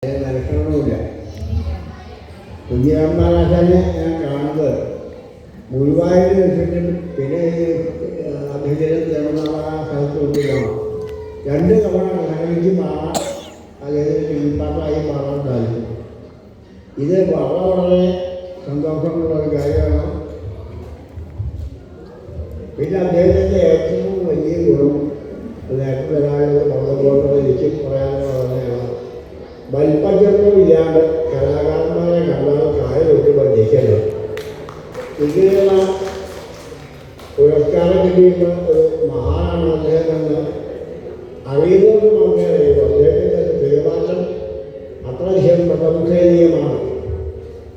ലക്ഷണവുമില്ല. കുഞ്ഞിരാമനാശാനെ ഞാൻ കാണുന്നത് ഗുരുവായൂർ വെച്ചിട്ടും പിന്നെ അഭിനയം ജന്മനാള സ്ഥലത്ത് കൊണ്ടിരിക്കണം. 2 തവണ എനിക്ക് മാറാൻ അല്ലെങ്കിൽ പിൻപാട്ടായി മാറാൻ സാധിക്കും. ഇത് വളരെ സന്തോഷമുള്ള ഒരു കാര്യമാണ്. പിന്നെ അദ്ദേഹത്തിൻ്റെ ഏറ്റവും വലിയ ഗുണം നേരത്തെ വരാനുള്ളത് പറഞ്ഞതുപോലെ എനിക്കും പറയാനുള്ള തന്നെയാണ്. വലിപ്പച്ചെറുപ്പമില്ലാണ്ട് കലാകാരന്മാരെ കണ്ടാൽ കായ തൊട്ട് പഠിക്കുന്നത്. ഇങ്ങനെയുള്ള പുരസ്കാരം കിട്ടിയിട്ടുള്ള ഒരു മഹാനാണ് അദ്ദേഹം എന്ന് അറിയുന്നത് മാത്രമേ അറിയുള്ളൂ. അദ്ദേഹത്തിൻ്റെ പെരുമാറ്റം അത്രയധികം പ്രശംസനീയമാണ്.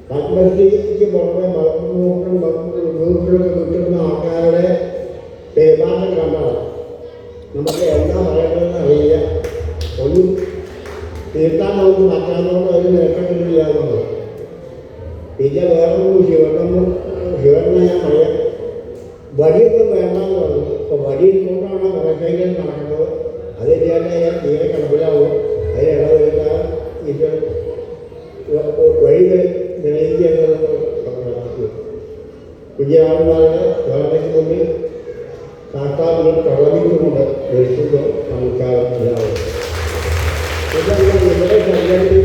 പത്മശ്രീക്ക് പുറമെ നൂറിലൊക്കെ കിട്ടുന്ന ആൾക്കാരുടെ പെരുമാറ്റം കണ്ടാൽ നമുക്ക് എന്താ പറയേണ്ടതെന്ന് അറിയില്ല. ഒന്നും തീർത്താൻ നമുക്ക് പറ്റാത്തതുകൊണ്ട് ഒരു നേട്ടമില്ല എന്നുള്ളത്. പിന്നെ വേറൊരു ശിവനെ ഞാൻ പറയാം, വടിയൊന്നും വേണ്ടെന്ന് പറഞ്ഞു. ഇപ്പോൾ വടിയിൽ കൊണ്ടാണ് കുറച്ചെങ്കിലും നടക്കുന്നത്. അതില്ലാതെ ഞാൻ തീരെ കിടപ്പിലാവും. അതിനിടവരുത്താൻ ഇത് വഴി നിലയിക്കുന്നത് കുഞ്ഞാവുന്നവരുടെ ഗവൺമെൻറ് മുന്നിൽ സാക്ഷാത്കൾ പ്രകടിക്കുന്നുണ്ട്. എഴുതുമ്പോൾ നമുക്കാവും. ഇവിടെ സംഘടിപ്പിക്കുന്ന